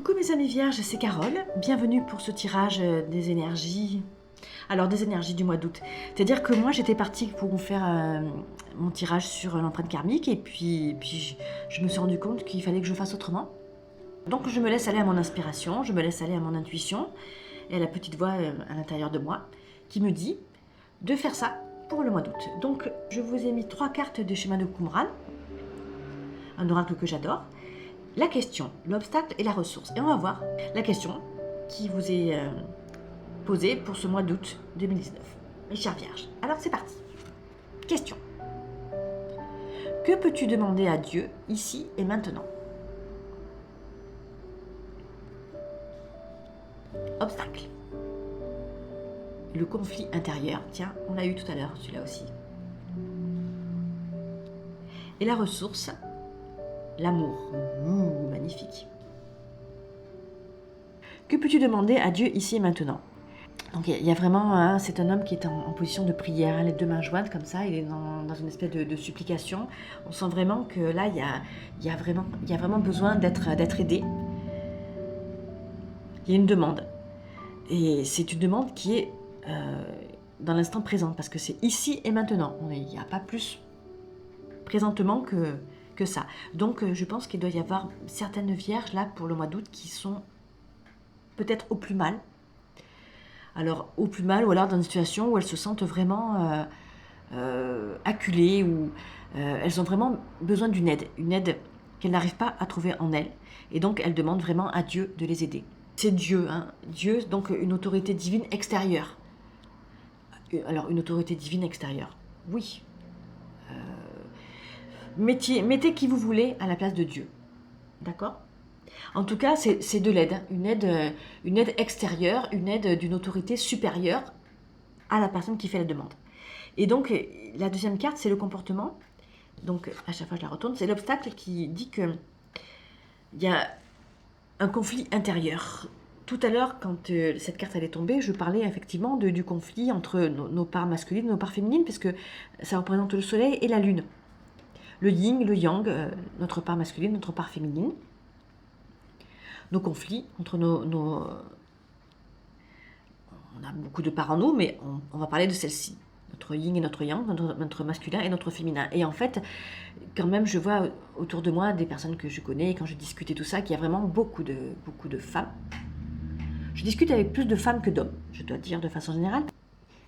Coucou mes amis vierges, c'est Carole. Bienvenue pour ce tirage des énergies. Alors des énergies du mois d'août. C'est-à-dire que moi j'étais partie pour vous faire mon tirage sur l'empreinte karmique et puis je me suis rendu compte qu'il fallait que je fasse autrement. Donc je me laisse aller à mon inspiration, je me laisse aller à mon intuition et à la petite voix à l'intérieur de moi qui me dit de faire ça pour le mois d'août. Donc je vous ai mis 3 cartes de schéma de Qumran, un oracle que j'adore. La question, l'obstacle et la ressource. Et on va voir la question qui vous est posée pour ce mois d'août 2019. Mes chers vierges. Alors c'est parti. Question. Que peux-tu demander à Dieu ici et maintenant? Obstacle. Le conflit intérieur. Tiens, on l'a eu tout à l'heure, celui-là aussi. Et la ressource, l'amour. Magnifique. Que peux-tu demander à Dieu ici et maintenant? Donc il y a vraiment, c'est un homme qui est en position de prière, les deux mains jointes comme ça, il est dans une espèce de supplication. On sent vraiment que là, il y a vraiment besoin d'être aidé. Il y a une demande. Et c'est une demande qui est dans l'instant présent, parce que c'est ici et maintenant. Il n'y a pas plus présentement que ça. Donc je pense qu'il doit y avoir certaines vierges là pour le mois d'août qui sont peut-être au plus mal. Alors au plus mal ou alors dans une situation où elles se sentent vraiment acculées ou elles ont vraiment besoin d'une aide qu'elles n'arrivent pas à trouver en elles. Et donc elles demandent vraiment à Dieu de les aider. C'est Dieu, Dieu, donc une autorité divine extérieure. Alors une autorité divine extérieure, oui. Mettez qui vous voulez à la place de Dieu. D'accord ? En tout cas, c'est de l'aide, une aide extérieure, une aide d'une autorité supérieure à la personne qui fait la demande. Et donc, la deuxième carte, c'est le comportement. Donc, à chaque fois, je la retourne. C'est l'obstacle qui dit qu'il y a un conflit intérieur. Tout à l'heure, quand cette carte allait tomber, je parlais effectivement du conflit entre nos parts masculines et nos parts féminines, puisque ça représente le soleil et la lune. Le yin, le yang, notre part masculine, notre part féminine. Nos conflits entre on a beaucoup de parts en nous, mais on va parler de celle-ci. Notre yin et notre yang, notre masculin et notre féminin. Et en fait, quand même, je vois autour de moi des personnes que je connais, quand je discute et tout ça, qu'il y a vraiment beaucoup de femmes. Je discute avec plus de femmes que d'hommes, je dois dire de façon générale.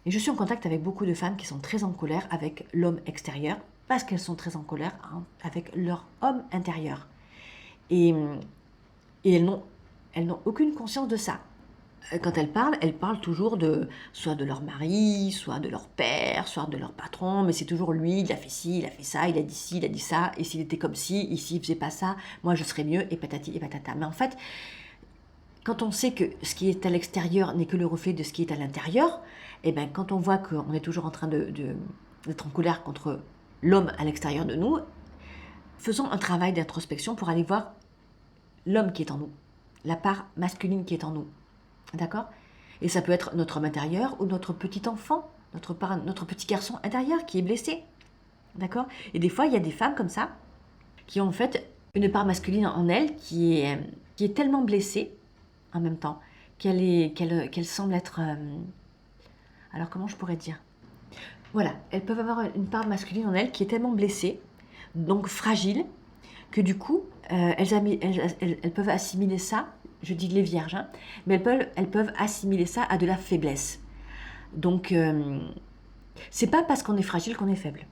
Et je suis en contact avec beaucoup de femmes qui sont très en colère avec l'homme extérieur, parce qu'elles sont très en colère avec leur homme intérieur. Et elles n'ont aucune conscience de ça. Quand elles parlent toujours soit de leur mari, soit de leur père, soit de leur patron, mais c'est toujours lui, il a fait ci, il a fait ça, il a dit ci, il a dit ça, et s'il était comme ci, ici il faisait pas ça, moi je serais mieux, et patati et patata. Mais en fait, quand on sait que ce qui est à l'extérieur n'est que le reflet de ce qui est à l'intérieur, et bien quand on voit qu'on est toujours en train d'être en colère contre l'homme à l'extérieur de nous, faisons un travail d'introspection pour aller voir l'homme qui est en nous, la part masculine qui est en nous. D'accord ? Et ça peut être notre homme intérieur ou notre petit enfant, notre petit garçon intérieur qui est blessé. D'accord ? Et des fois, il y a des femmes comme ça qui ont en fait une part masculine en elles qui est tellement blessée en même temps qu'elle semble être... alors comment je pourrais dire ? Voilà, elles peuvent avoir une part masculine en elles qui est tellement blessée, donc fragile, que du coup, elles peuvent assimiler ça, je dis les vierges, mais elles peuvent assimiler ça à de la faiblesse. Donc, c'est pas parce qu'on est fragile qu'on est faible.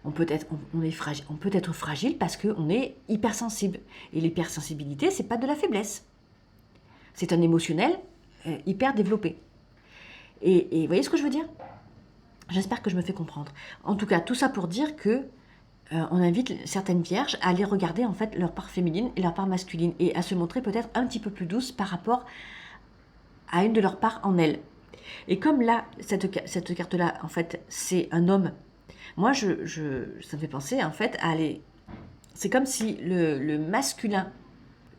On peut être fragile parce qu'on est hypersensible. Et l'hypersensibilité, c'est pas de la faiblesse. C'est un émotionnel hyper développé. Et vous voyez ce que je veux dire ? J'espère que je me fais comprendre. En tout cas, tout ça pour dire que on invite certaines vierges à aller regarder en fait leur part féminine et leur part masculine et à se montrer peut-être un petit peu plus douce par rapport à une de leurs parts en elles. Et comme là, cette carte-là, en fait, c'est un homme, moi, ça me fait penser en fait à aller... C'est comme si le masculin,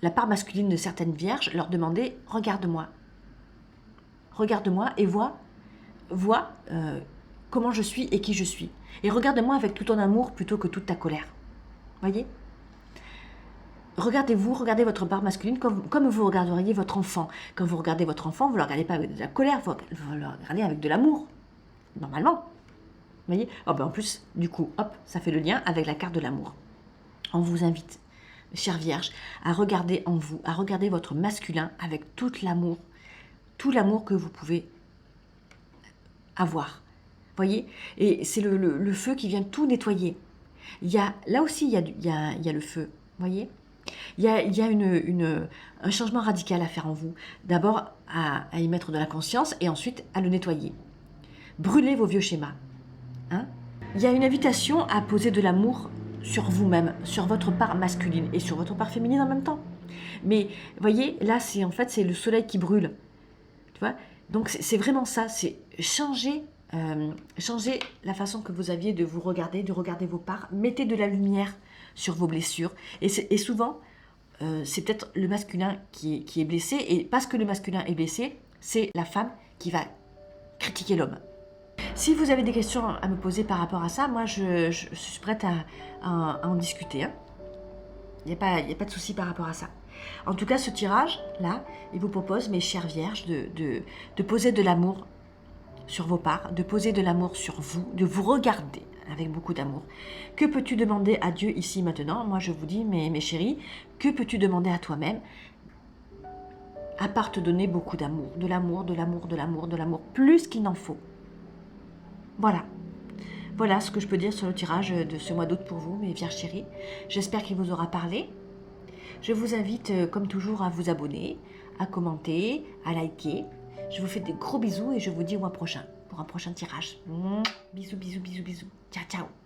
la part masculine de certaines vierges leur demandait « Regarde-moi et vois comment je suis et qui je suis. Et regarde-moi avec tout ton amour plutôt que toute ta colère. » Voyez ? regardez-vous, regardez votre part masculine comme vous regarderiez votre enfant. Quand vous regardez votre enfant, vous ne le regardez pas avec de la colère, vous le regardez avec de l'amour, normalement. Vous voyez? Oh ben en plus, du coup, hop, ça fait le lien avec la carte de l'amour. On vous invite, chère Vierge, à regarder en vous, à regarder votre masculin avec tout l'amour que vous pouvez avoir. Voyez? Et c'est le feu qui vient tout nettoyer. Là aussi, il y a le feu. Voyez? Il y a un changement radical à faire en vous. D'abord, à y mettre de la conscience et ensuite à le nettoyer. Brûlez vos vieux schémas. Hein? Il y a une invitation à poser de l'amour sur vous-même, sur votre part masculine et sur votre part féminine en même temps. Mais voyez, là, c'est le soleil qui brûle. Tu vois? Donc, c'est vraiment ça, c'est changer la façon que vous aviez de vous regarder, de regarder vos parts. Mettez de la lumière sur vos blessures. Et souvent, c'est peut-être le masculin qui est blessé. Et parce que le masculin est blessé, c'est la femme qui va critiquer l'homme. Si vous avez des questions à me poser par rapport à ça, moi, je suis prête à en discuter. Hein. Il n'y a pas de souci par rapport à ça. En tout cas, ce tirage-là, il vous propose, mes chères vierges, de poser de l'amour sur vos parts, de poser de l'amour sur vous, de vous regarder avec beaucoup d'amour. Que peux-tu demander à Dieu ici maintenant? Moi, je vous dis, mes chéris, que peux-tu demander à toi-même? À part te donner beaucoup d'amour, de l'amour, de l'amour, de l'amour, de l'amour, plus qu'il n'en faut. Voilà. Voilà ce que je peux dire sur le tirage de ce mois d'août pour vous, mes vierges chéries. J'espère qu'il vous aura parlé. Je vous invite, comme toujours, à vous abonner, à commenter, à liker. Je vous fais des gros bisous et je vous dis au mois prochain pour un prochain tirage. Bisous, bisous, bisous, bisous. Ciao, ciao.